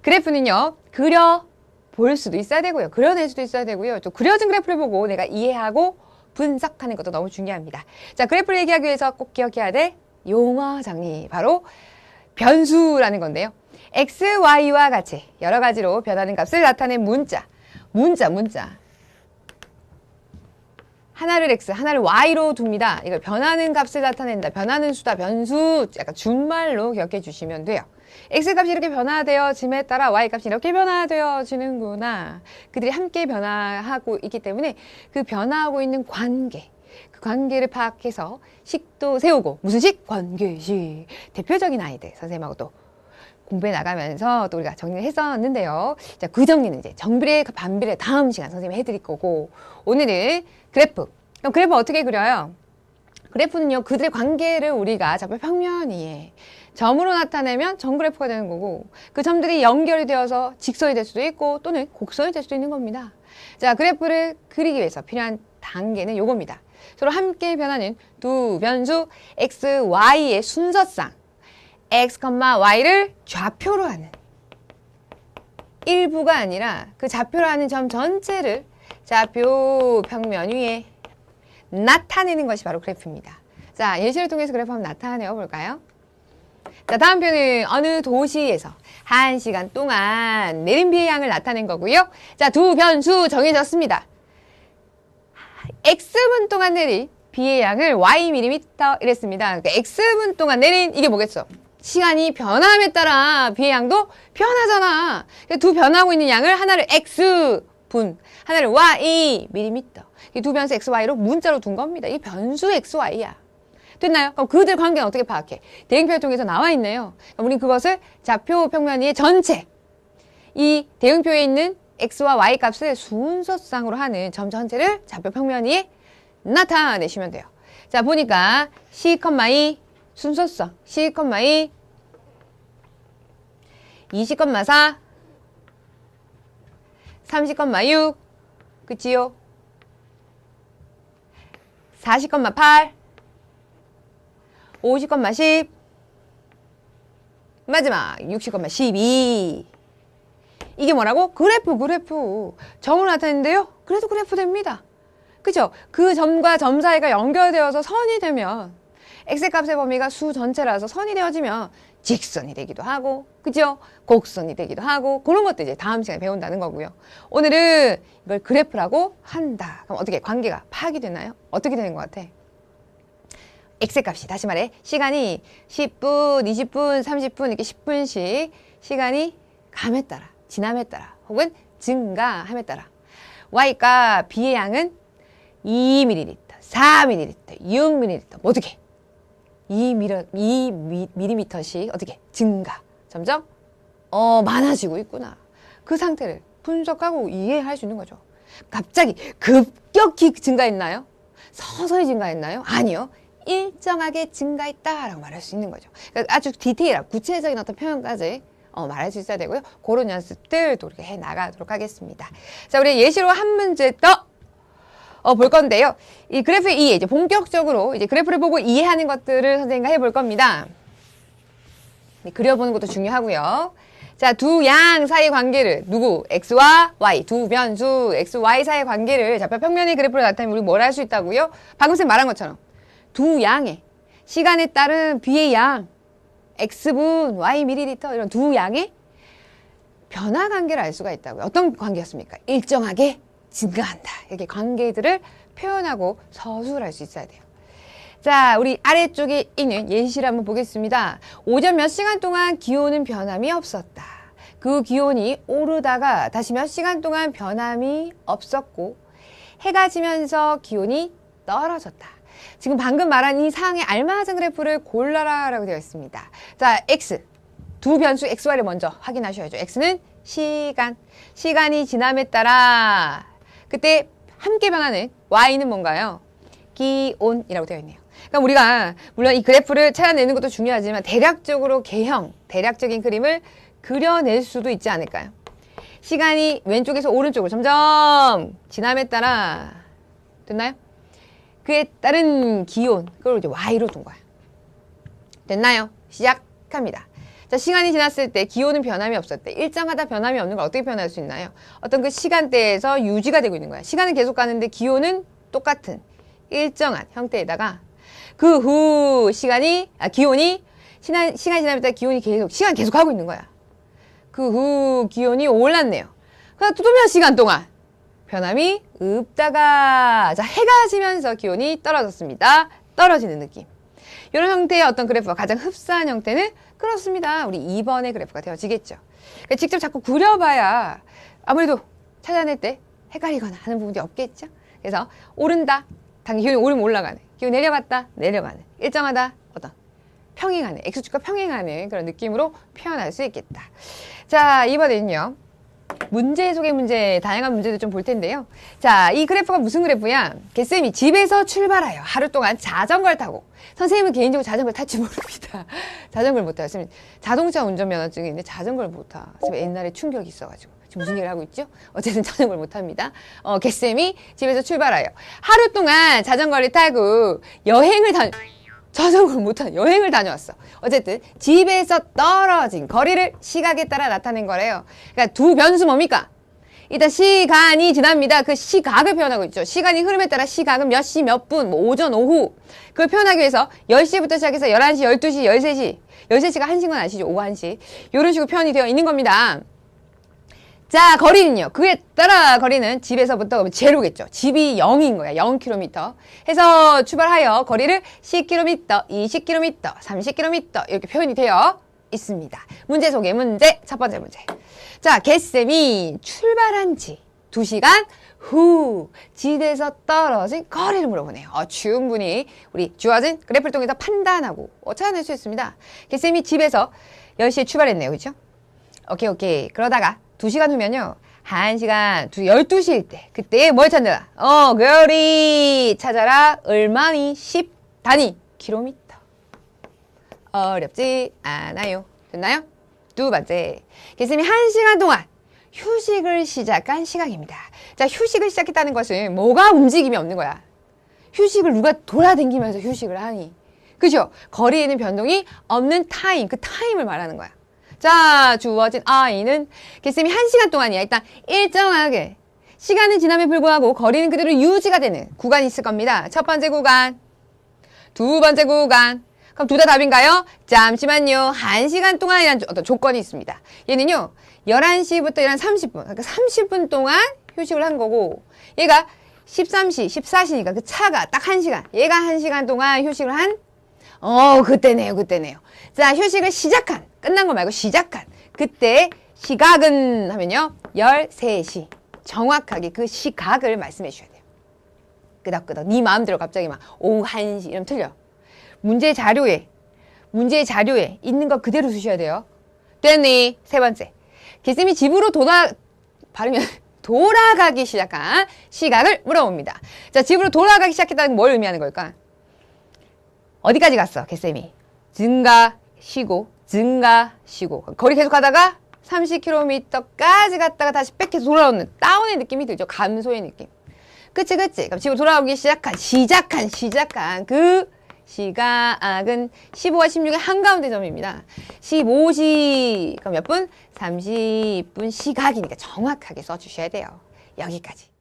그래프는요, 그려 볼 수도 있어야 되고요. 그려낼 수도 있어야 되고요. 또 그려진 그래프를 보고 내가 이해하고 분석하는 것도 너무 중요합니다. 자, 그래프를 얘기하기 위해서 꼭 기억해야 될 용어 정리. 바로 변수라는 건데요. x, y와 같이 여러 가지로 변하는 값을 나타낸 문자. 하나를 x, 하나를 y로 둡니다. 이걸 변하는 값을 나타낸다. 변하는 수다. 변수. 약간 준말로 기억해 주시면 돼요. x값이 이렇게 변화되어짐에 따라 y값이 이렇게 변화되어지는구나. 그들이 함께 변화하고 있기 때문에 그 변화하고 있는 관계, 그 관계를 파악해서 식도 세우고, 무슨 식? 관계식. 대표적인 아이들 선생님하고 또 공부해 나가면서 또 우리가 정리를 했었는데요. 자, 그 정리는 이제 정비례, 반비례 다음 시간 선생님이 해드릴 거고, 오늘은 그래프. 그럼 그래프 어떻게 그려요? 그래프는요, 그들의 관계를 우리가 좌표 평면 위에 점으로 나타내면 점 그래프가 되는 거고, 그 점들이 연결이 되어서 직선이 될 수도 있고 또는 곡선이 될 수도 있는 겁니다. 자, 그래프를 그리기 위해서 필요한 단계는 요겁니다. 서로 함께 변하는 두 변수 x, y의 순서상 x, y를 좌표로 하는, 일부가 아니라 그 좌표로 하는 점 전체를 좌표 평면 위에 나타내는 것이 바로 그래프입니다. 자, 예시를 통해서 그래프 한번 나타내어 볼까요? 자, 다음 표는 어느 도시에서 1시간 동안 내린 비의 양을 나타낸 거고요. 자, 두 변수 정해졌습니다. X분 동안 내린 비의 양을 Y mm 이랬습니다. 그러니까 X분 동안 내린, 이게 뭐겠어? 시간이 변함에 따라 비의 양도 변하잖아. 두 변하고 있는 양을 하나를 X분, 하나를 Y mm. 이 두 변수 X, Y로 문자로 둔 겁니다. 이 변수 X, Y야. 됐나요? 그럼 그들 관계는 어떻게 파악해? 대응표를 통해서 나와 있네요. 우린 그것을 좌표 평면 위의 전체, 이 대응표에 있는 X와 Y 값을 순서상으로 하는 점 전체를 좌표 평면 위에 나타내시면 돼요. 자, 보니까 C,2 순서상, C,2 20,4 30,6 그치요? 40,8 50,10 마지막 60,12 이게 뭐라고? 그래프 점으로 나타내는데요. 그래도 그래프 됩니다. 그죠? 그 점과 점 사이가 연결되어서 선이 되면 x값의 범위가 수 전체라서 선이 되어지면 직선이 되기도 하고, 그죠? 곡선이 되기도 하고, 그런 것도 이제 다음 시간에 배운다는 거고요. 오늘은 이걸 그래프라고 한다. 그럼 어떻게 관계가 파악이 되나요? 어떻게 되는 것 같아? x값이, 다시 말해, 시간이 10분, 20분, 30분 이렇게 10분씩 시간이 감에 따라, 지남에 따라 혹은 증가함에 따라 y값 b의 양은 2ml, 4ml, 6ml 뭐 어떻게 2mm씩 어떻게 증가, 점점 많아지고 있구나. 그 상태를 분석하고 이해할 수 있는 거죠. 갑자기 급격히 증가했나요? 서서히 증가했나요? 아니요. 일정하게 증가했다라고 말할 수 있는 거죠. 그러니까 아주 디테일하고 구체적인 어떤 표현까지 말할 수 있어야 되고요. 그런 연습들도 우리가 해 나가도록 하겠습니다. 자, 우리 예시로 한 문제 더 볼 건데요. 이 그래프의 이해, 이제 본격적으로 이제 그래프를 보고 이해하는 것들을 선생님과 해볼 겁니다. 그려보는 것도 중요하고요. 자, 두 양 사이 관계를, 누구? X와 Y, 두 변수 X, Y 사이 관계를 좌표 평면의 그래프로 나타내면 우리 뭘 할 수 있다고요? 방금 쌤 말한 것처럼 두 양의 시간에 따른 B의 양, X분, Y ml 이런 두 양의 변화 관계를 알 수가 있다고요. 어떤 관계였습니까? 일정하게 증가한다. 이렇게 관계들을 표현하고 서술할 수 있어야 돼요. 자, 우리 아래쪽에 있는 예시를 한번 보겠습니다. 오전 몇 시간 동안 기온은 변함이 없었다. 그 기온이 오르다가 다시 몇 시간 동안 변함이 없었고 해가 지면서 기온이 떨어졌다. 지금 방금 말한 이 사항에 알맞은 그래프를 골라라 라고 되어 있습니다. 자, X. 두 변수 XY를 먼저 확인하셔야죠. X는 시간. 시간이 지남에 따라 그때 함께 변하는 Y는 뭔가요? 기온이라고 되어 있네요. 그러니까 우리가 물론 이 그래프를 찾아내는 것도 중요하지만 대략적으로 개형, 대략적인 그림을 그려낼 수도 있지 않을까요? 시간이 왼쪽에서 오른쪽으로 점점 지남에 따라 됐나요? 그에 따른 기온, 그걸 이제 Y로 둔 거야. 됐나요? 시작합니다. 자, 시간이 지났을 때 기온은 변함이 없었대. 일정하다 변함이 없는 걸 어떻게 표현할 수 있나요? 어떤 그 시간대에서 유지가 되고 있는 거야. 시간은 계속 가는데 기온은 똑같은 일정한 형태에다가 그 후 기온이 시간이 지나면 기온이 시간 계속 하고 있는 거야. 그 후 기온이 올랐네요. 그럼 또 몇 시간 동안 변함이 없다가 자, 해가 지면서 기온이 떨어졌습니다. 떨어지는 느낌. 이런 형태의 어떤 그래프가 가장 흡사한 형태는 그렇습니다. 우리 2번의 그래프가 되어지겠죠. 그러니까 직접 자꾸 그려봐야 아무래도 찾아낼 때 헷갈리거나 하는 부분이 없겠죠. 그래서 오른다. 당연히 기온이 오르면 올라가는. 기온이 내려갔다. 내려가는. 일정하다. 어떤 평행하는. X축과 평행하는 그런 느낌으로 표현할 수 있겠다. 자, 이번에는요. 문제 속의 문제, 다양한 문제도 좀 볼 텐데요. 자, 이 그래프가 무슨 그래프야? 개쌤이 집에서 출발하여 하루 동안 자전거를 타고 선생님은 개인적으로 자전거를 탈지 모릅니다. 자전거를 못 타요. 선생님 자동차 운전면허증이 있는데 자전거를 못 타. 지금 옛날에 충격이 있어가지고 지금 무슨 얘기를 하고 있죠? 어쨌든 자전거를 못 탑니다. 개쌤이 집에서 출발하여 하루 동안 자전거를 타고 자전거를 못 타는 여행을 다녀왔어. 어쨌든 집에서 떨어진 거리를 시각에 따라 나타낸 거래요. 그러니까 두 변수 뭡니까? 일단 시간이 지납니다. 그 시각을 표현하고 있죠. 시간이 흐름에 따라 시각은 몇 시, 몇 분, 뭐 오전, 오후. 그걸 표현하기 위해서 10시부터 시작해서 11시, 12시, 13시. 13시가 1시인 건 아시죠? 오후 1시. 이런 식으로 표현이 되어 있는 겁니다. 자, 거리는요. 그에 따라 거리는 집에서부터 제로겠죠. 집이 0인 거야. 0km. 해서 출발하여 거리를 10km, 20km, 30km 이렇게 표현이 되어 있습니다. 문제 속의 문제. 첫 번째 문제. 자, 개쌤이 출발한 지 2시간 후 집에서 떨어진 거리를 물어보네요. 충분히 우리 주어진 그래프를 통해서 판단하고 찾아낼 수 있습니다. 개쌤이 집에서 10시에 출발했네요. 그렇죠? 오케이. 그러다가 2시간 후면요. 1시간, 12시일 때. 그때 뭘 찾느라? 거리 찾아라. 얼마니? 10단위 킬로미터. 어렵지 않아요. 됐나요? 두 번째. 개쌤이 1시간 동안 휴식을 시작한 시각입니다. 자, 휴식을 시작했다는 것은 뭐가 움직임이 없는 거야. 휴식을 누가 돌아다니면서 휴식을 하니. 그죠? 거리에는 변동이 없는 타임, 그 타임을 말하는 거야. 자, 주어진 I는 개쌤이 1시간 동안이야. 일단 일정하게 시간은 지남에 불구하고 거리는 그대로 유지가 되는 구간이 있을 겁니다. 첫 번째 구간, 두 번째 구간. 그럼 둘 다 답인가요? 잠시만요. 1시간 동안이라는 어떤 조건이 있습니다. 얘는요. 11시부터 11시 30분. 그러니까 30분 동안 휴식을 한 거고 얘가 13시, 14시니까 그 차가 딱 1시간. 얘가 1시간 동안 휴식을 한 그때네요. 자, 휴식을 시작한, 끝난 거 말고 시작한. 그때 시각은 하면요. 13시. 정확하게 그 시각을 말씀해 주셔야 돼요. 끄덕끄덕. 네 마음대로 갑자기 막 오후 1시 이러면 틀려. 문제 자료에 있는 거 그대로 쓰셔야 돼요. 됐니? 세 번째. 개쌤이 집으로 돌아가기 시작한 시각을 물어봅니다. 자, 집으로 돌아가기 시작했다는 건 뭘 의미하는 걸까? 어디까지 갔어, 개쌤이? 증가, 쉬고. 거리 계속 가다가 30km까지 갔다가 다시 백해서 돌아오는 다운의 느낌이 들죠. 감소의 느낌. 그치. 그럼 집으로 돌아오기 시작한 그 시각은 15와 16의 한가운데 점입니다. 15시, 그럼 몇 분? 30분 시각이니까 정확하게 써주셔야 돼요. 여기까지.